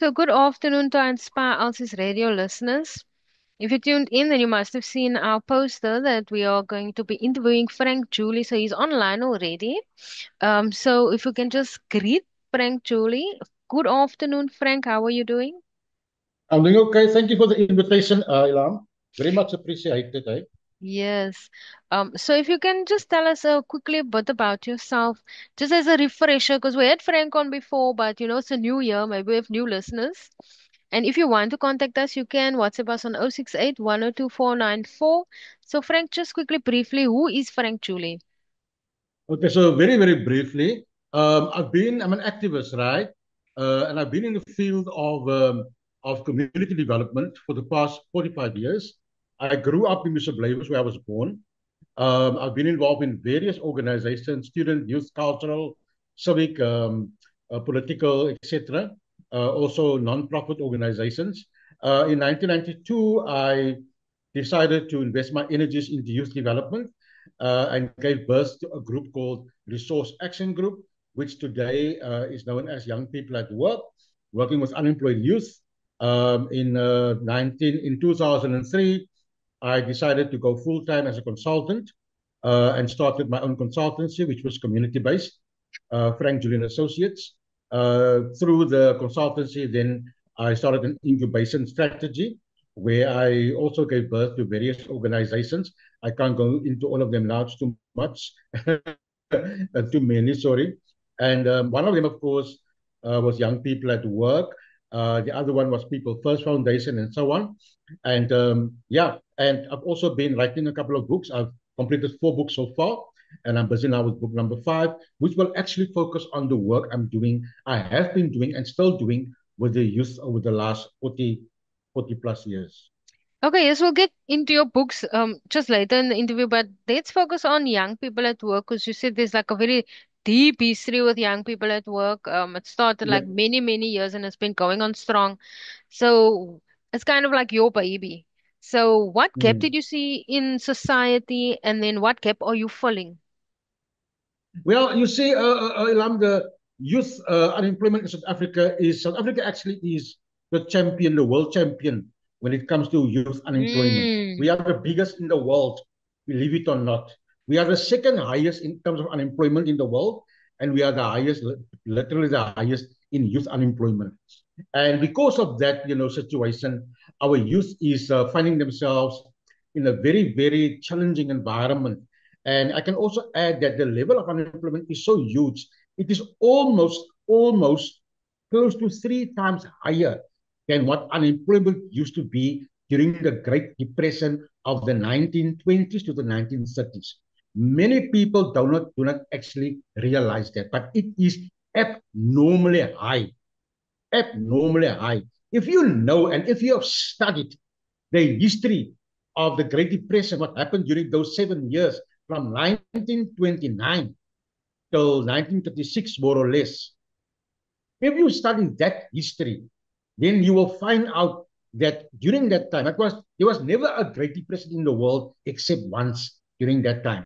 So, good afternoon to our Inspire Altis radio listeners. If you tuned in, then you must have seen our poster that we are going to be interviewing Frank Julie. So, he's online already. So if you can just greet Frank Julie. Good afternoon, Frank. How are you doing? I'm doing okay. Thank you for the invitation, Ilham. Very much appreciated. Eh? Yes. So if you can just tell us quickly a bit about yourself, just as a refresher, because we had Frank on before, but it's a new year, maybe we have new listeners. And if you want to contact us, you can WhatsApp us on 068 102 494. So Frank, just quickly, briefly, who is Frank Julie? Okay, so very briefly, I'm an activist, right? And I've been in the field of community development for the past 45 years. I grew up in Bishop Blayvers, where I was born. I've been involved in various organizations, student, youth, cultural, civic, political, etc. Also non-profit organizations. In 1992, I decided to invest my energies into youth development and gave birth to a group called Resource Action Group, which today is known as Young People at Work, working with unemployed youth. In 2003, I decided to go full time as a consultant and started my own consultancy, which was community based, Frank Julian Associates. Through the consultancy, then I started an incubation strategy where I also gave birth to various organizations. I can't go into all of them now, it's too much, too many, sorry. And one of them, of course, was Young People at Work. The other one was People First Foundation, and so on. And yeah, and I've also been writing a couple of books. I've completed 4 books so far, and I'm busy now with book number 5, which will actually focus on the work I'm doing, I have been doing, and still doing with the youth over the last 40 plus years. Okay, yes, we'll get into your books just later in the interview, but let's focus on young people at work because you said there's like a very deep history with young people at work. It started Yeah. like many years and it's been going on strong. So it's kind of like your baby. So what gap Mm. did you see in society and then what gap are you filling? Well, you see, Ilham, the youth unemployment in South Africa actually is the champion, the world champion when it comes to youth unemployment. We Mm. are the biggest in the world, believe it or not. We are the second highest in terms of unemployment in the world, and we are the highest, literally the highest in youth unemployment. And because of that, situation, our youth is finding themselves in a very challenging environment. And I can also add that the level of unemployment is so huge. It is almost close to 3 times higher than what unemployment used to be during the Great Depression of the 1920s to the 1930s. Many people do not actually realize that, but it is abnormally high, abnormally high. If you know and if you have studied the history of the Great Depression, what happened during those 7 years from 1929 till 1936, more or less. If you study that history, then you will find out that during that time, there was never a Great Depression in the world except once during that time.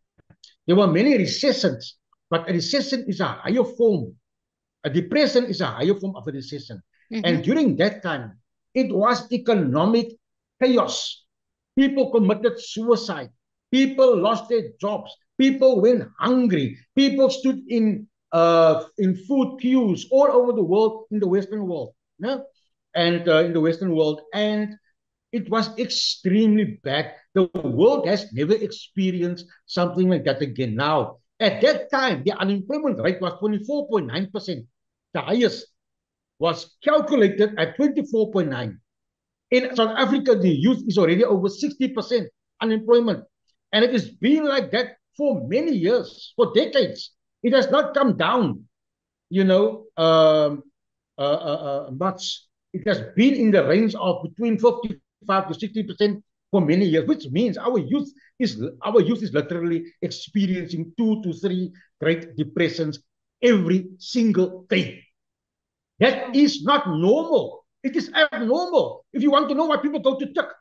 There were many recessions, but a recession is a higher form. A depression is a higher form of a recession. Mm-hmm. And during that time, it was economic chaos. People committed suicide. People lost their jobs. People went hungry. People stood in food queues all over the world, in the Western world, yeah? And in the Western world, and it was extremely bad. The world has never experienced something like that again. Now, at that time, the unemployment rate was 24.9%. The highest was calculated at 24.9. In South Africa, the youth is already over 60% unemployment. And it has been like that for many years, for decades. It has not come down, you know, much. It has been in the range of between 55 to 60% for many years, which means our youth is literally experiencing 2 to 3 Great Depressions every single day. That Oh. is not normal. It is abnormal. If you want to know why people go to TikTok,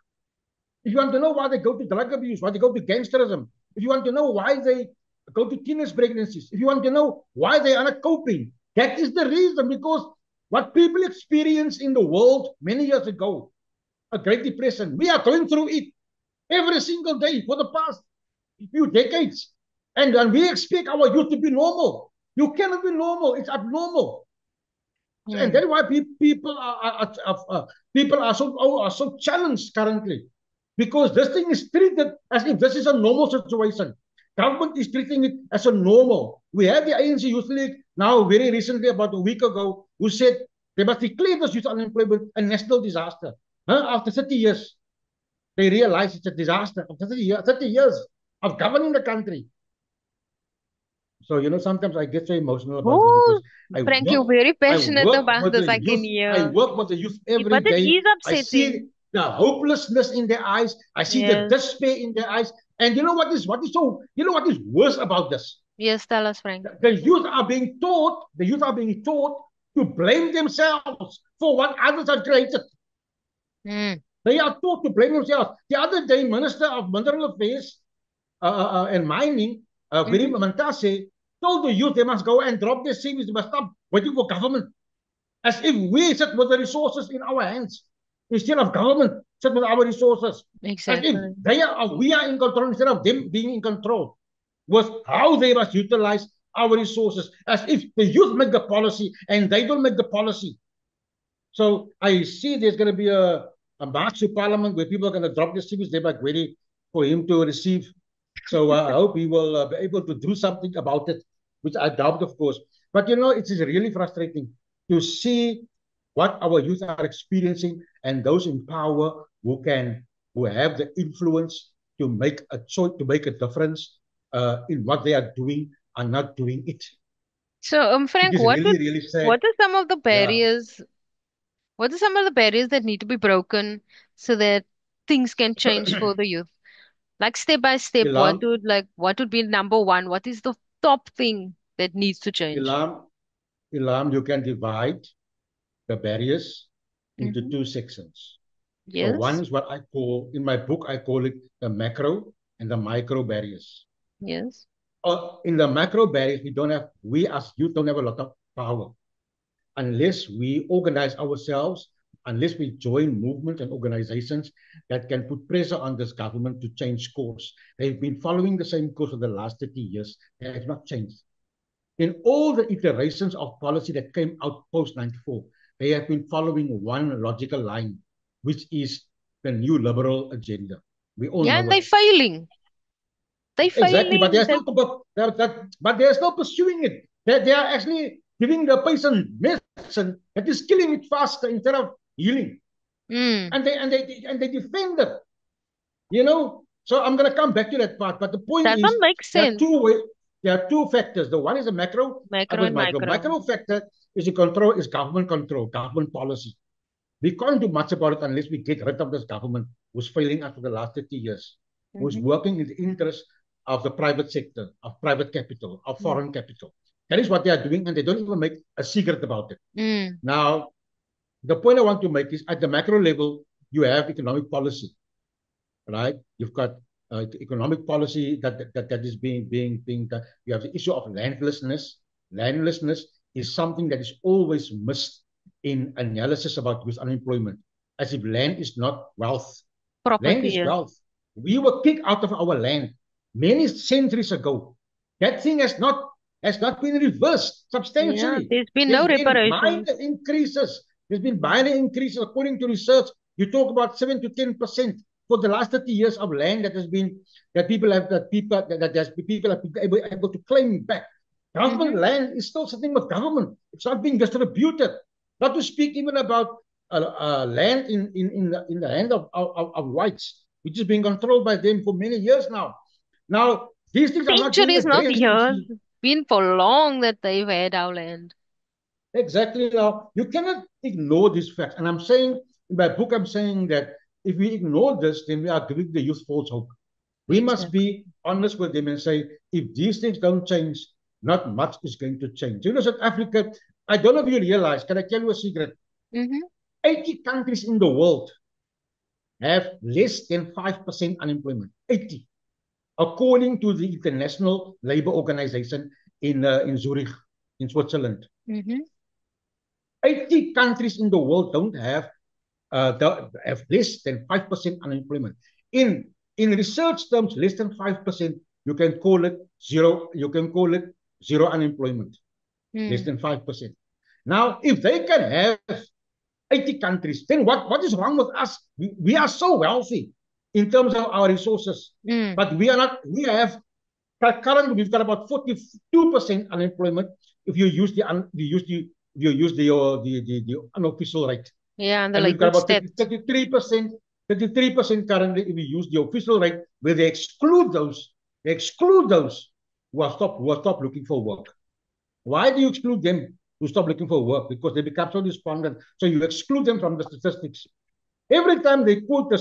if you want to know why they go to drug abuse, why they go to gangsterism, if you want to know why they go to teenage pregnancies, if you want to know why they are not coping, that is the reason, because What people experienced in the world many years ago, a Great Depression, we are going through it every single day for the past few decades. And we expect our youth to be normal. You cannot be normal. It's abnormal. And Mm. that's why people are so challenged currently, because this thing is treated as if this is a normal situation. Government is treating it as a normal. We have the ANC Youth League now very recently, about a week ago, who said they must declare this youth unemployment a national disaster. After 30 years, they realize it's a disaster. After 30 years of governing the country. So, sometimes I get so emotional about this Oh, because I Frank, work, you're very I passionate work about with this. the I can youth. I hear. work with the youth every But it day. is I see upsetting. the hopelessness in their eyes. I see the Yes. despair in their eyes. And what is worse about this? Yes, tell us, Frank. The youth are being taught to blame themselves for what others have created. Mm. They are taught to blame themselves. The other day, Minister of Mineral Affairs and Mining, Virim Mm-hmm. Mantase, told the youth they must go and drop their CVs. They must stop waiting for government. As if we sit with the resources in our hands instead of government sit with our resources. As if Exactly. we are in control instead of them being in control with how they must utilize our resources. As if the youth make the policy and they don't make the policy. So I see there's going to be a march to Parliament where people are going to drop their CVs. They're like ready for him to receive. So I hope he will be able to do something about it, which I doubt, of course. But it is really frustrating to see what our youth are experiencing, and those in power who have the influence to make a choice, to make a difference in what they are doing, are not doing it. So, It Frank, is really, really sad. what are some of the Yeah. barriers? What are some of the barriers that need to be broken so that things can change for the youth? Like step by step, Ilam, what would be number one? What is the top thing that needs to change? Ilam, Ilam, you can divide the barriers into Mm-hmm. two sections. So one Yes. is what I call, in my book, I call it the macro and the micro barriers. Yes. In the macro barriers, we as youth don't have a lot of power unless we organize ourselves, unless we join movements and organizations that can put pressure on this government to change course. They've been following the same course for the last 30 years. They have not changed. In all the iterations of policy that came out post 94, they have been following one logical line, which is the new liberal agenda. We all Yeah, know and it. they're failing. They're Exactly, but they failing. are still but they are still pursuing it. They are actually giving the patient medicine that is killing it faster instead of healing. Mm. And they defend it. So I'm going to come back to that part. But the point That one is, makes there are sense. two ways. There are two factors. The one is a macro, Macro other is and micro. micro. Micro factor is government control, government policy. We can't do much about it unless we get rid of this government who's failing us for the last 30 years, who's Mm-hmm. working in the interest of the private sector, of private capital, of foreign capital. That is what they are doing, and they don't even make a secret about it. Mm. Now, the point I want to make is at the macro level, you have economic policy, right? You've got economic policy that is being done. You have the issue of landlessness. Landlessness is something that is always missed in analysis about youth unemployment, as if land is not wealth. Land Property, is yes. wealth. We were kicked out of our land many centuries ago. That thing has not been reversed Yeah, substantially. there's been no There's been reparations. minor increases. There's been minor increases according to research. You talk about 7 to 10% for the last 30 years of land that people have been able to claim back. Government Mm-hmm. land is still sitting with government. It's not being distributed. Not to speak even about land in the hand of whites, which is being controlled by them for many years now. Now, these things are not being Centuries, not addressed. You years. see, Been for long that they've had our land. exactly now. You cannot ignore these facts. And I'm saying in my book, I'm saying that if we ignore this, then we are giving the youth false hope. We must Exactly. be honest with them and say, if these things don't change, not much is going to change. South Africa, I don't know if you realize, can I tell you a secret? Mm-hmm. 80 countries in the world have less than 5% unemployment. 80, according to the International Labour Organization in Zurich, in Switzerland. Mm-hmm. 80 countries in the world don't have less than 5% unemployment. In research terms, less than 5%, you can call it zero, you can call it zero unemployment, less Mm. than 5%. Now, if they can have 80 countries, then what is wrong with us? We are so wealthy in terms of our resources, Mm. but we are not, we have currently we've got about 42% unemployment if you use the if you use the unofficial rate, Yeah, and the and we've got latest about stats. 33% currently if we use the official rate, where they exclude those who are stop looking for work. Why do you exclude them who stop looking for work? Because they become so despondent. So you exclude them from the statistics. Every time they quote the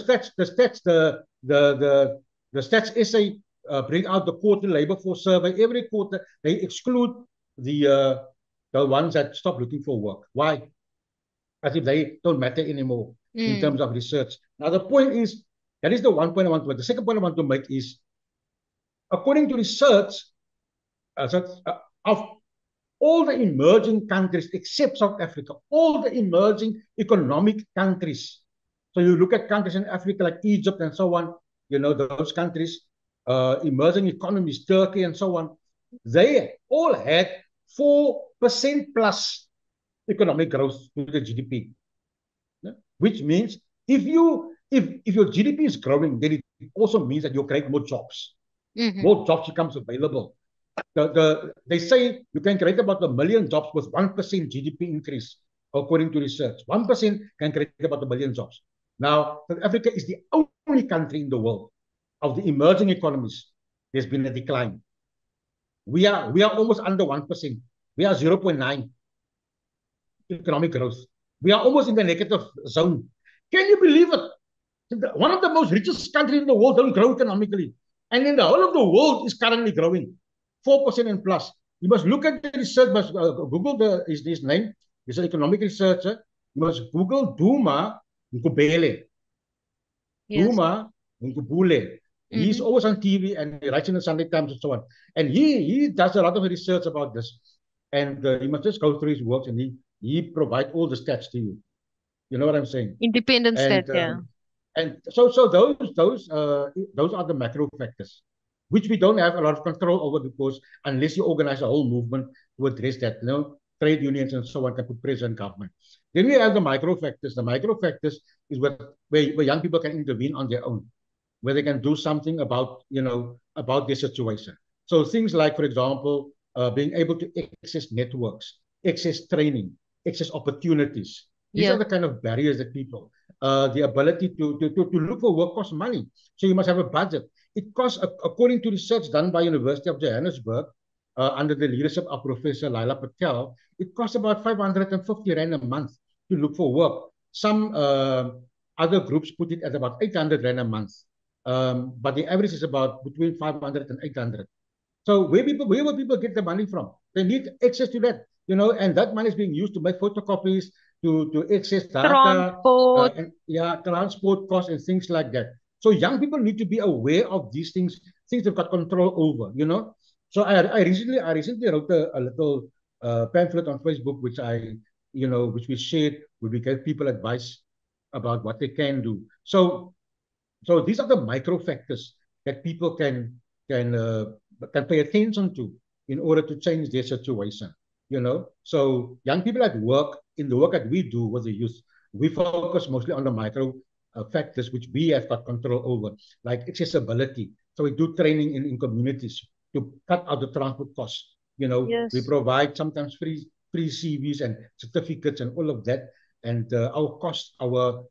stats essay, bring out the quarter labor force survey. Every quarter they exclude the uh, the ones that stop looking for work. Why? As if they don't matter anymore in Mm. terms of research. Now the point is, that is the one point I want to make. The second point I want to make is, according to research, of all the emerging countries except South Africa, all the emerging economic countries. So you look at countries in Africa like Egypt and so on, those countries, emerging economies, Turkey and so on, they all had 4% plus economic growth to the GDP. Yeah? Which means if your GDP is growing, then it also means that you create more jobs. Mm-hmm. More jobs becomes available. They say you can create about 1 million jobs with 1% GDP increase, according to research. 1% can create about 1 million jobs. Now, South Africa is the only country in the world of the emerging economies. There's been a decline. We are almost under 1%. We are 0.9 economic growth. We are almost in the negative zone. Can you believe it? One of the most richest countries in the world don't grow economically. And in the whole of the world is currently growing 4% and plus. You must look at the research, must Google his name. He's an economic researcher. You must Google Duma Nkubele. Yes. Duma Nkubule. He's Mm-hmm. always on TV and he writes in the Sunday Times and so on. And he does a lot of research about this. And you must just go through his works, and he provides all the stats to you. You know what I'm saying? Independent stat, And yeah. so those are the macro factors, which we don't have a lot of control over, because unless you organize a whole movement to address that, trade unions and so on can put pressure on government. Then we have the micro factors. The micro factors is where young people can intervene on their own, where they can do something about their situation. So things like, for example, being able to access networks, access training, access opportunities. These are Yes. the kind of barriers that people, the ability to look for work costs money. So you must have a budget. It costs, according to research done by University of Johannesburg, under the leadership of Professor Laila Patel, it costs about 550 Rand a month to look for work. Some other groups put it at about 800 Rand a month. But the average is about between 500 and 800. So where will people get the money from? They need access to that, and that money is being used to make photocopies, to access data, Transport. and yeah, transport costs and things like that. So young people need to be aware of these things they've got control over. So I recently wrote a little pamphlet on Facebook, which we shared, where we gave people advice about what they can do. So these are the micro factors that people can pay attention to in order to change their situation. So young people at work, in the work that we do with the youth, we focus mostly on the micro factors which we have got control over, like accessibility. So we do training in communities to cut out the transport costs. We Yes. provide sometimes free CVs and certificates and all of that. And our costs,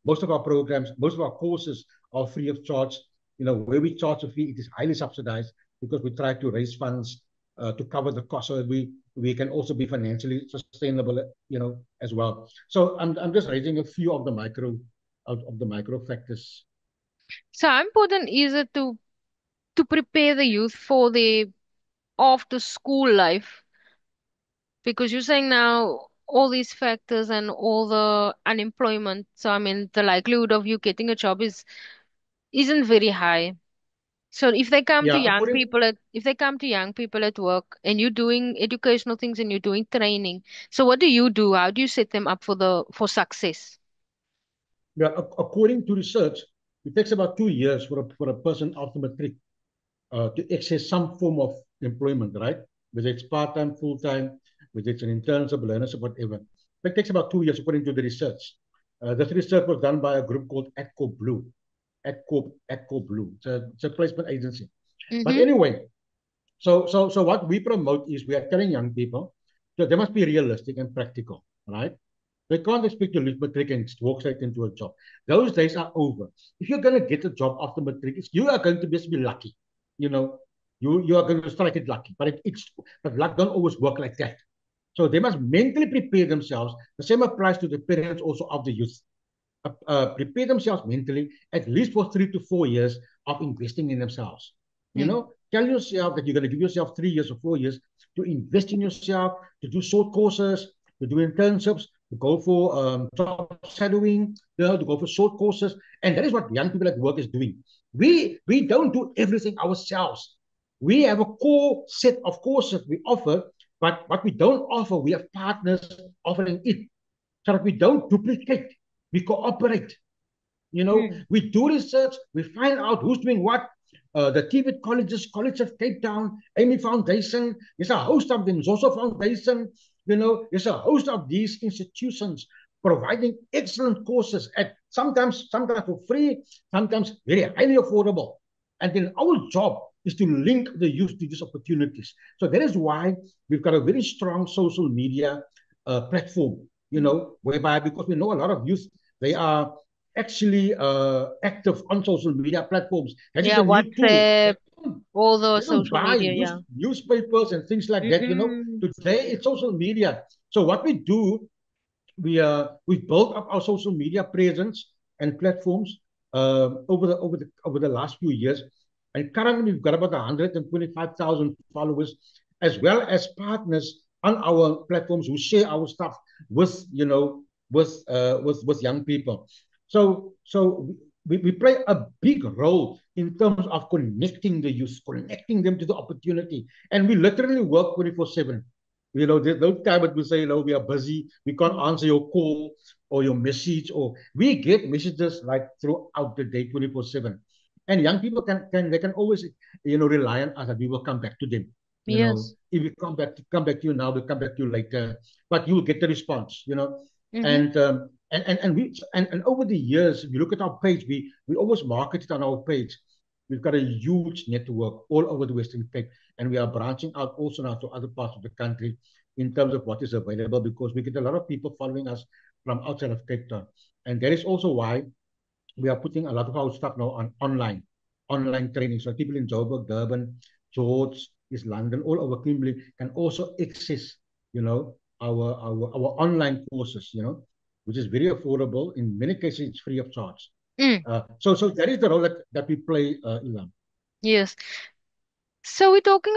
most of our programs, most of our courses are free of charge. Where we charge a fee, it is highly subsidized, because we try to raise funds to cover the cost, so that we can also be financially sustainable, as well. So I'm just raising a few of the micro factors. So how important is it to prepare the youth for the after school life? Because you're saying now all these factors and all the unemployment, so I mean the likelihood of you getting a job isn't very high. So if they come to Yeah, young according people at if they come to young people at work and you're doing educational things and you're doing training, so what do you do? How do you set them up for success? yeah, according to research, it takes about 2 years for a person after matric to access some form of employment, right? Whether it's part time, full time, whether it's an internship, learnership, whatever. It takes about 2 years according to the research. This research was done by a group called ADCO Blue. ADCO Blue. It's a placement agency. But Mm-hmm. anyway, so what we promote is we are telling young people that they must be realistic and practical, right? They can't expect to leave matric and walk straight into a job. Those days are over. If you're going to get a job after matric, you are going to just be lucky. You know, you are going to strike it lucky. But luck don't always work like that. So they must mentally prepare themselves. The same applies to the parents also of the youth. Prepare themselves mentally at least for 3 to 4 years of investing in themselves. Tell yourself that you're going to give yourself 3 years or 4 years to invest in yourself, to do short courses, to do internships, to go for job shadowing, to go for short courses. And that is what young people at work is doing. We don't do everything ourselves. We have a core set of courses we offer, but what we don't offer, we have partners offering it so that we don't duplicate, we cooperate. Mm. We do research, we find out who's doing what. The TVET colleges, College of Cape Town, Amy Foundation, there's a host of them, Zoso Foundation, there's a host of these institutions providing excellent courses at sometimes for free, sometimes very highly affordable. And then our job is to link the youth to these opportunities. So that is why we've got a very strong social media platform, whereby because we know a lot of youth, they are actually active on social media platforms. That is Yeah, a new tool. WhatsApp, all They those don't social buy media, yeah. newspapers and things like that. Mm. Today it's social media. So what we do, we built up our social media presence and platforms over the last few years, and currently we've got about 125,000 followers, as well as partners on our platforms who share our stuff with with young people. So we play a big role in terms of connecting the youth, connecting them to the opportunity, and we literally work 24/7. There's no time that we say, we are busy, we can't Mm. answer your call or your message, or we get messages like throughout the day, 24/7. And young people can always, rely on us that we will come back to them. Yes. If we come back to you now, we'll come back to you later, but you will get the response. Mm-hmm. And over the years, if you look at our page, we always market it on our page. We've got a huge network all over the Western Cape, and we are branching out also now to other parts of the country in terms of what is available, because we get a lot of people following us from outside of Cape Town. And that is also why we are putting a lot of our stuff now on online training. So people in Joburg, Durban, George, East London, all over Kimberley can also access, our online courses, which is very affordable. In many cases, it's free of charge. Mm. So that is the role that we play, Ilan. Yes. So we're talking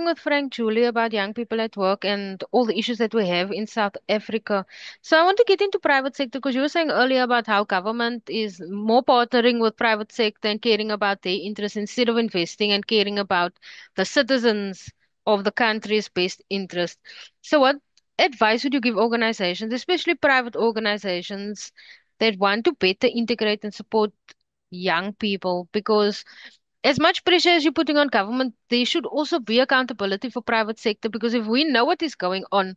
with Frank Julie about young people at work and all the issues that we have in South Africa. So I want to get into private sector because you were saying earlier about how government is more partnering with private sector and caring about their interests instead of investing and caring about the citizens of the country's best interest. So what advice would you give organizations, especially private organizations, that want to better integrate and support young people? Because as much pressure as you're putting on government, there should also be accountability for private sector because if we know what is going on,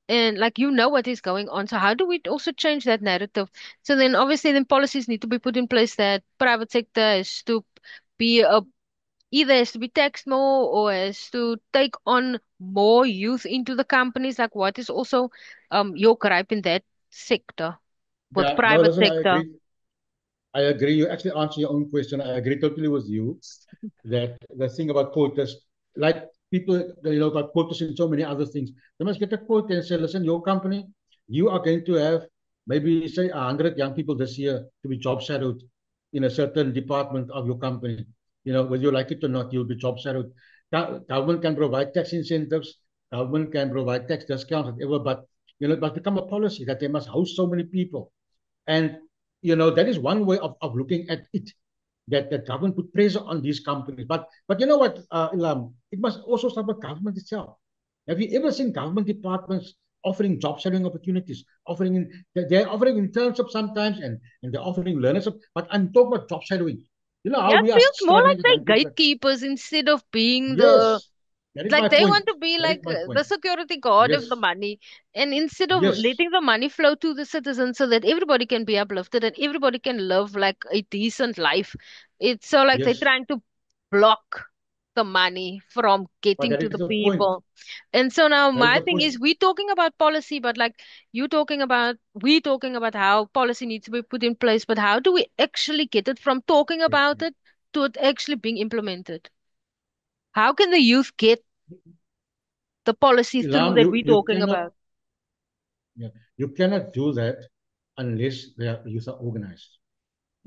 and like what is going on, so how do we also change that narrative? So then obviously then policies need to be put in place that private sector has to be either has to be taxed more or has to take on more youth into the companies. Like what is also your gripe in that sector with Yeah, no, private listen, I sector? agree. I agree. You actually answer your own question. I agree totally with you that the thing about quotas, like people, got quotas in so many other things. They must get a quota and say, listen, your company, you are going to have maybe say 100 young people this year to be job shadowed in a certain department of your company. Whether you like it or not, you'll be job shadowed. Government can provide tax incentives, government can provide tax discounts, whatever, but it must become a policy that they must house so many people. And that is one way of looking at it. that the government put pressure on these companies. But you know what, Ilham, it must also start with government itself. Have you ever seen government departments offering job sharing opportunities, offering they're offering internships sometimes, and they're offering learnership. But I'm talking about job shadowing. You know how Yeah, it we are feels more struggling like with young they're people. gatekeepers instead of being the Yes, that is like my they point. want to be That is like my point. the security guard of the Yes, money. And instead of yes, letting the money flow to the citizens so that everybody can be uplifted and everybody can live like a decent life, it's so like they're yes. trying to block the money from But getting that to is the the point. people. And so now That is my the thing point. is we talking about policy, but like we talking about how policy needs to be put in place, but how do we actually get it from talking about Exactly. it to it actually being implemented? How can the youth get the policy through Ilham, that we're you talking cannot, about? yeah, you cannot do that unless the youth are organized.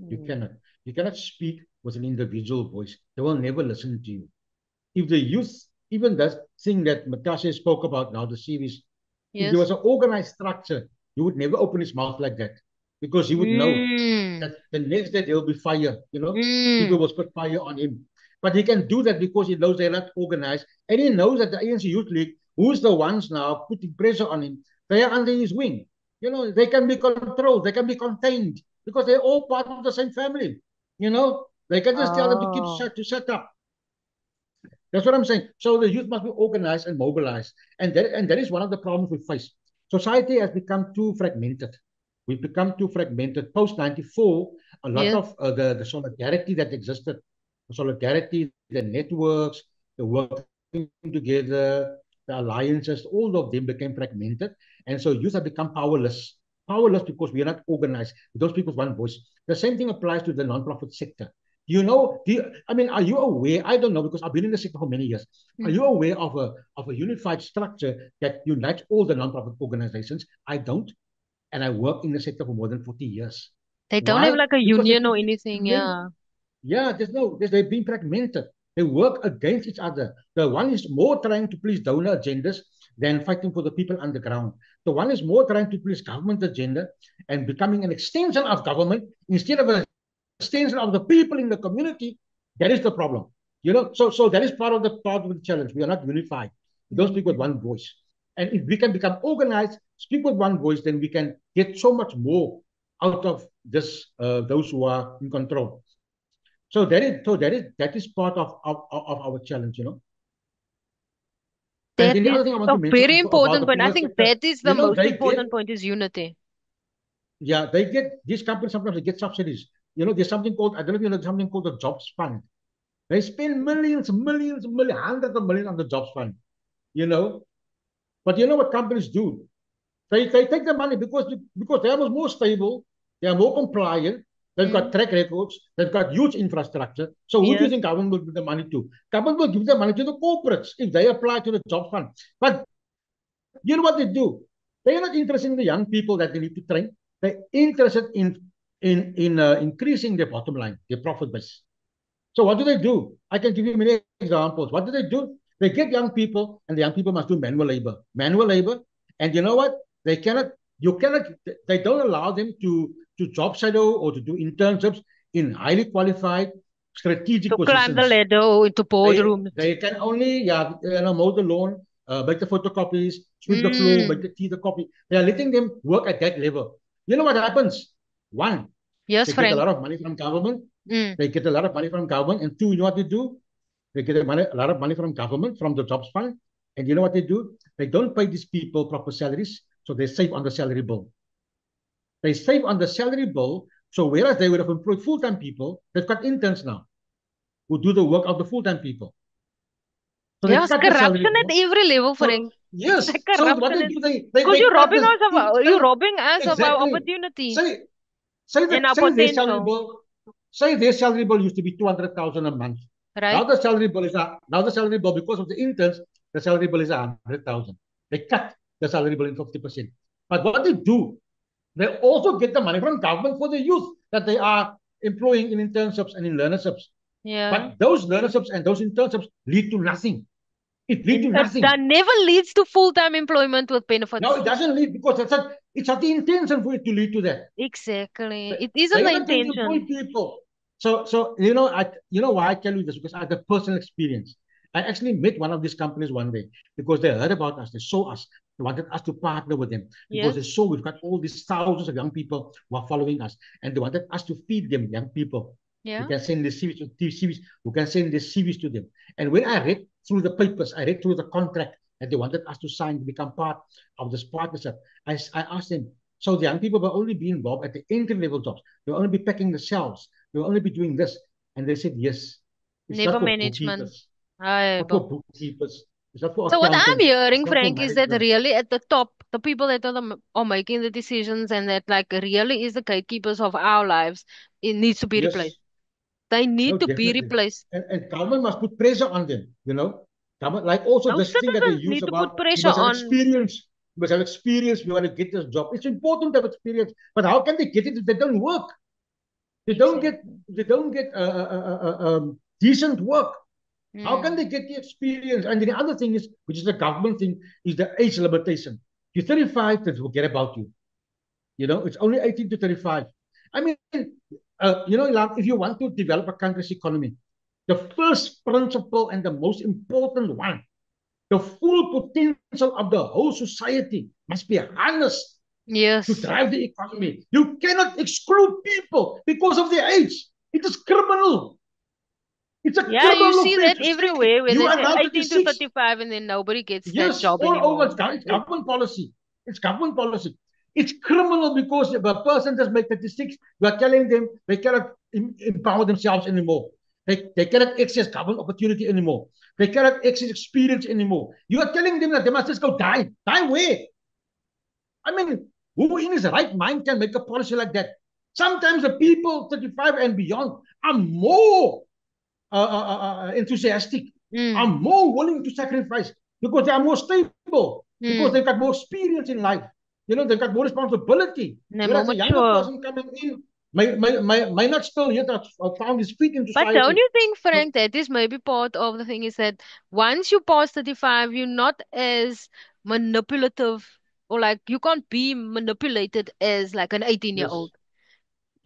You Mm. cannot. You cannot speak with an individual voice. They will never listen to you. If the youth, even that thing that Matasha spoke about now, the series, if there Yes. was an organized structure, he would never open his mouth like that because he would know Mm. that the next day there will be fire. People Mm. will put fire on him. But he can do that because he knows they're not organized. And he knows that the ANC Youth League, who's the ones now putting pressure on him, they are under his wing. They can be controlled, they can be contained because they're all part of the same family. They can just tell them to keep Oh, shut to shut up. That's what I'm saying. So the youth must be organized and mobilized. And that is one of the problems we face. Society has become too fragmented. We've become too fragmented. Post 94, a lot yes. of the solidarity that existed, the solidarity, the networks, the working together, the alliances, all of them became fragmented. And so youth have become powerless. Powerless because we are not organized. Those people want voice. The same thing applies to the nonprofit sector. I mean, are you aware? I don't know because I've been in the sector for many years. Are you Mm. aware of a unified structure that unites all the nonprofit organizations? I don't, and I work in the sector for more than 40 years. They don't have Why? like a Because they're union or completely anything. fragmented. Yeah. Yeah, they've been fragmented. They work against each other. The one is more trying to please donor agendas than fighting for the people underground. The one is more trying to please government agenda and becoming an extension of government instead of an extension of the people in the community. That is the problem. So that is part of the challenge. We are not unified. We don't speak with Mm. one voice. And if we can become organized, speak with one voice, then we can get so much more out of this those who are in control. So that is part of our challenge. And That then the is other thing I want a to mention very also about important the point. I private think sector, that is the most they get important point is unity. they get these companies sometimes they get subsidies. There's something called I don't know if you know something called the jobs fund. They spend millions, millions, millions, hundreds of millions on the jobs fund. You know, but you know what companies do? They take the money because they are more stable, they are more compliant, they've got Mm. track records, they've got huge infrastructure. So who do you Yes. think government will give the money to? Government will give the money to the corporates if they apply to the job fund. But you know what they do? They are not interested in the young people that they need to train. They're interested in increasing their bottom line, their profit base. So what do they do? I can give you many examples. What do they do? They get young people, and the young people must do manual labor. Manual labor, and you know what? They cannot. You cannot. They don't allow them to job shadow or to do internships in highly qualified, strategic To climb the positions. ladder or into They boardrooms. they can only mow the lawn, make the photocopies, sweep the floor, make Mm. the tea, the coffee. They are letting them work at that level. You know what happens? One, Yes, they get a Frank. lot of money from government. Mm. They get a lot of money from government. And two, you know what they do? They get a lot of money from government, from the jobs fund. And you know what they do? They don't pay these people proper salaries, so they save on the salary bill. They save on the salary bill. So whereas they would have employed full-time people, they've got interns now who do the work of the full-time people. So they Yes, cut the salary corruption at bill. every level, So Frank. It's yes, like so what corruption they is do, they because they you're cut robbing this us of you're robbing us of our exactly. opportunity Say say and that our say their salary potential, bill, say their salary bill used to be 200,000 a month. right? Now the salary bill because of the interns, the salary bill is 100,000. They cut the salary bill in 50%. But what they do, they also get the money from government for the youth that they are employing in internships and in learnerships. Yeah. But those learnerships and those internships lead to nothing. It leads to And that nothing. never leads to full-time employment with No, benefits. it doesn't lead because it's not the intention for it to lead to that. Exactly. They- It isn't They're the not going to employ intention. people. So you know why I tell you this, because I had a personal experience. I actually met one of these companies one day because they heard about us, they saw us, they wanted us to partner with them because they Yes. saw we've got all these thousands of young people who are following us, and they wanted us to feed them young people. We Yeah. can send the CVs to CVs, we can send the CVs to them. And when I read through the papers, I read through the contract that they wanted us to sign to become part of this partnership. I asked them, so the young people will only be involved at the entry level jobs. They'll only be packing the shelves. They'll only be doing this. And they said, yes, it's Never not for management. bookkeepers, Aye, not but for bookkeepers, it's not for so what I'm accountants, it's hearing, not for Frank, is that management. really at the top, the people that are making the decisions and that like really is the gatekeepers of our lives, it needs to be replaced. Yes, They no, need to be definitely. replaced. And government must put pressure on them, you know. Government, like also Our this thing that they citizens use need to put about you pressure must have on. experience. You must have experience. You want to get this job. It's important to have experience, but how can they get it if they don't work? They don't get Exactly. they don't get decent work. How can Mm. they get the experience? And the other thing is, which is the government thing, is the age limitation. You're 35, they forget about you. You know, it's only 18 to 35. I mean, if you want to develop a country's economy, the first principle and the most important one, the full potential of the whole society must be harnessed to Yes. drive the economy. You cannot exclude people because of their age. It is criminal. It's a Yeah, you criminal see offense that to say everywhere where you they are say now 18 to 36. 35 and then nobody gets that Yes, job all over. anymore. It's government policy. It's government policy. It's criminal because if a person just made 36, you are telling them they cannot empower themselves anymore. They cannot access government opportunity anymore. They cannot access experience anymore. You are telling them that they must just go die. Die where? I mean, who in his right mind can make a policy like that? Sometimes the people 35 and beyond are more enthusiastic, are Mm. more willing to sacrifice because they are more stable, because Mm. they've got more experience in life. You know, they've got more responsibility. They're more Whereas a younger mature. person coming in may not still yet have found his feet in But don't society. you think, So, Frank, that is maybe part of the thing is that once you pass 35, you're not as manipulative or like you can't be manipulated as like an 18-year-old.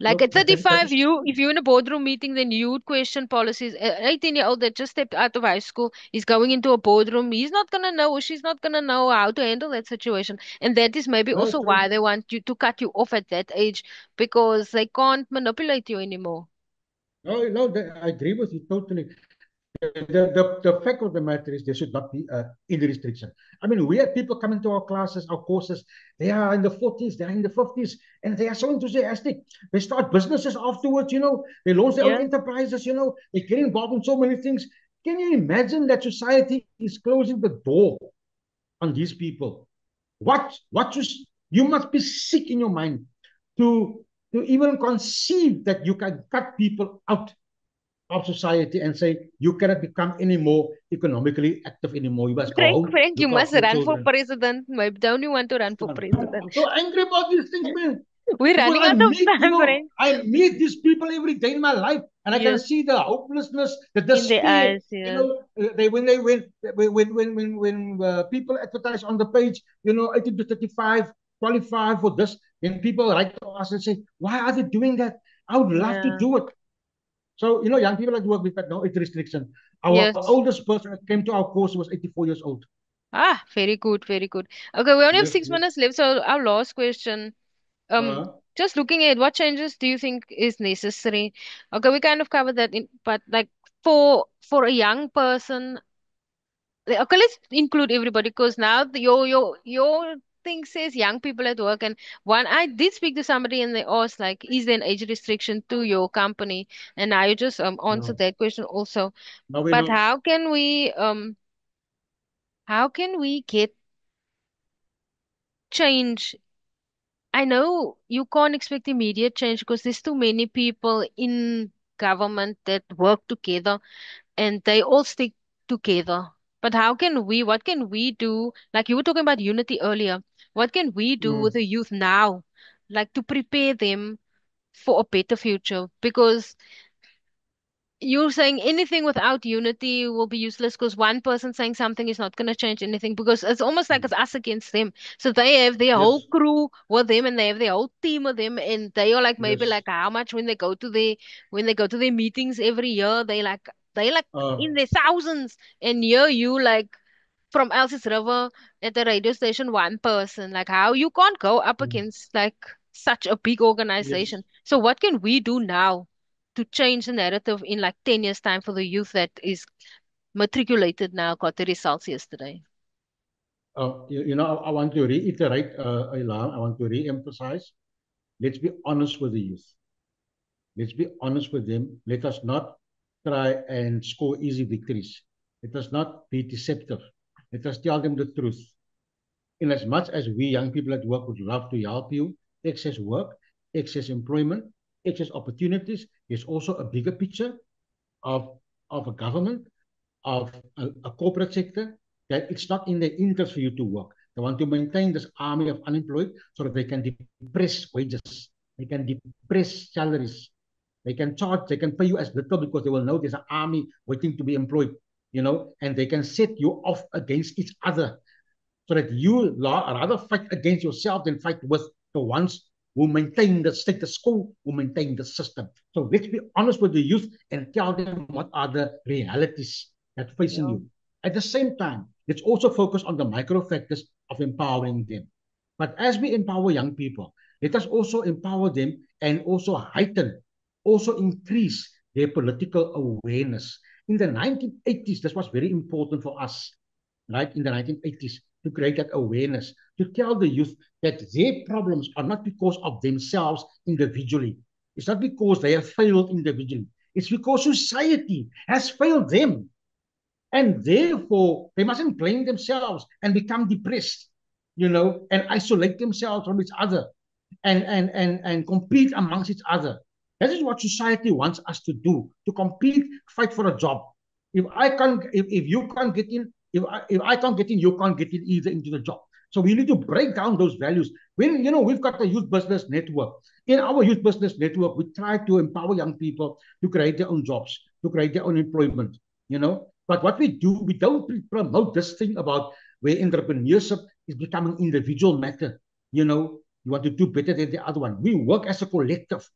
yes, Like no, at that 35, is you true. if you're in a boardroom meeting, then you would question policies. An 18-year-old that just stepped out of high school is going into a boardroom. He's not gonna know or she's not gonna know how to handle that situation. And that is maybe No, also true. why they want you to cut you off at that age because they can't manipulate you anymore. No, no, I agree with you totally. The fact of the matter is there should not be any restriction. I mean, we have people coming to our classes, our courses. They are in the 40s, they are in the 50s, and they are so enthusiastic. They start businesses afterwards, you know. They launch their own Yeah. enterprises, you know. They get involved in so many things. Can you imagine that society is closing the door on these people? What you must be sick in your mind to even conceive that you can cut people out of society and say you cannot become any more economically active anymore. You must go Frank, home, Frank, you look must after your run for children. president. Maybe don't you want to run for president? I'm so angry about these things, man. We're Because running out of time, Frank. I meet these people every day in my life, and I can Yes, see the hopelessness, the in the despair. eyes, You yes. know, they when people advertise on the page, you know, 18 to 35 qualify for this, then people write to us and say, why are they doing that? I would love to Yeah. do it. So, you know, young people at work, we've got no age restriction. Our Yes. oldest person that came to our course was 84 years old. Ah, very good, very good. Okay, we only have Yes, six yes. minutes left, so our last question. Uh, Just looking at what changes do you think is necessary? Okay, we kind of covered that in, but like for a young person, okay, let's include everybody because now your thing says young people at work, and one I did speak to somebody and they asked like, is there an age restriction to your company? And now you just answered no, that question also. no, we But know. how can we get change? I know you can't expect immediate change because there's too many people in government that work together and they all stick together. But what can we do? Like you were talking about unity earlier. What can we do with Mm, the youth now? Like to prepare them for a better future? Because you're saying anything without unity will be useless because one person saying something is not going to change anything because it's almost like it's us against them. So they have their whole Yes, crew with them and they have their whole team with them and they are like maybe yes. like how much when they go to their meetings every year they like Uh, in their thousands and here you like from Elsie's River at the radio station one person like how you can't go up against like such a big yes. organization. So what can we do now to change the narrative in like 10 years time for the youth that is matriculated now, got the results yesterday? I want to reiterate, Ilan, I want to re-emphasize. Let's be honest with the youth. Let's be honest with them. Let us not try and score easy victories. Let us not be deceptive. Let us tell them the truth. In as much as we young people at work would love to help you, access work, access employment, access opportunities, there's also a bigger picture of, of a government, of a corporate sector, that it's not in their interest for you to work. They want to maintain this army of unemployed so that they can depress wages, they can depress salaries, they can pay you as little because they will know there's an army waiting to be employed, and they can set you off against each other so that you rather fight against yourself than fight with the ones who maintain the status quo, who maintain the system. So let's be honest with the youth and tell them what are the realities that facing Yeah. you. At the same time, let's also focus on the micro factors of empowering them. But as we empower young people, let us also empower them and also heighten, also increase their political awareness. In the 1980s, this was very important for us, right? In the 1980s, to create that awareness, to tell the youth that their problems are not because of themselves individually. It's not because they have failed individually. It's because society has failed them. And therefore, they mustn't blame themselves and become depressed, and isolate themselves from each other and compete amongst each other. That is what society wants us to do, to compete, fight for a job. If you can't get in, if I can't get in, you can't get in either into the job. So we need to break down those values. We've got a youth business network. In our youth business network, we try to empower young people to create their own jobs, to create their own employment, But what we do, we don't promote this thing about where entrepreneurship is becoming individual matter. You want to do better than the other one. We work as a collective.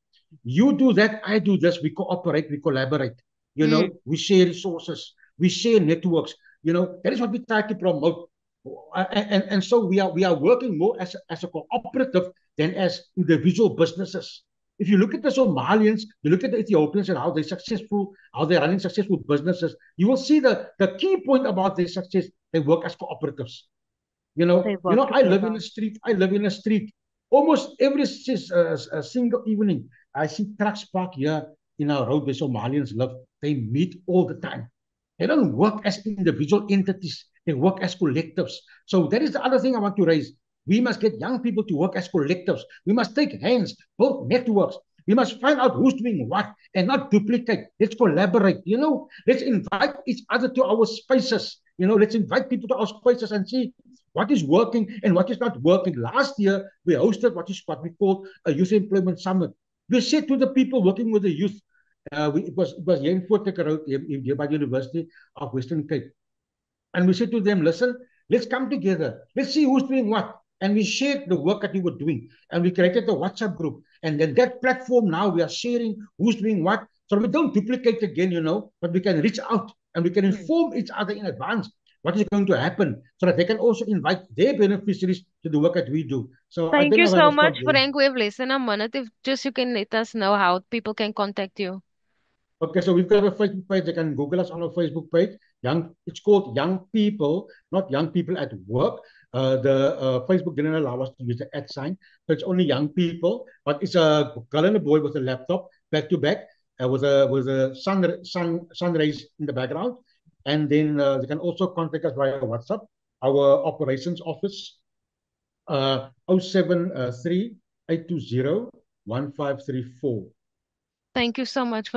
You do that, I do this. We cooperate, we collaborate. Mm. We share resources, we share networks. That is what we try to promote. And so we are working more as a cooperative than as individual businesses. If you look at the Somalians, you look at the Ethiopians and how they're successful, how they're running successful businesses, you will see the key point about their success, they work as cooperatives. They You work know, I live in together. a street. I live in a street. Almost every single evening, I see trucks parked here in our road where Somalians live. They meet all the time. They don't work as individual entities. They work as collectives. So that is the other thing I want to raise. We must get young people to work as collectives. We must take hands, build networks. We must find out who's doing what and not duplicate. Let's collaborate. Let's invite each other to our spaces. Let's invite people to our spaces and see what is working and what is not working. Last year, we hosted what we call a youth employment summit. We said to the people working with the youth, it was here in Fort Road, here by the University of Western Cape. And we said to them, listen, let's come together. Let's see who's doing what. And we shared the work that we were doing. And we created the WhatsApp group. And then that platform now we are sharing who's doing what. So we don't duplicate again, but we can reach out and we can Mm. inform each other in advance what is going to happen so that they can also invite their beneficiaries to the work that we do. So I Thank think you I so will stop much, there. Frank. We have less than a minute. If just you can let us know how people can contact you. Okay, so we've got a Facebook page. They can Google us on our Facebook page. It's called Young People, not Young People at Work. The Facebook didn't allow us to use the @ sign, so it's only Young People. But it's a girl and a boy with a laptop, back to back, with a sun rays in the background, and then they can also contact us via WhatsApp. Our operations office, 073 820 1534. Thank you so much for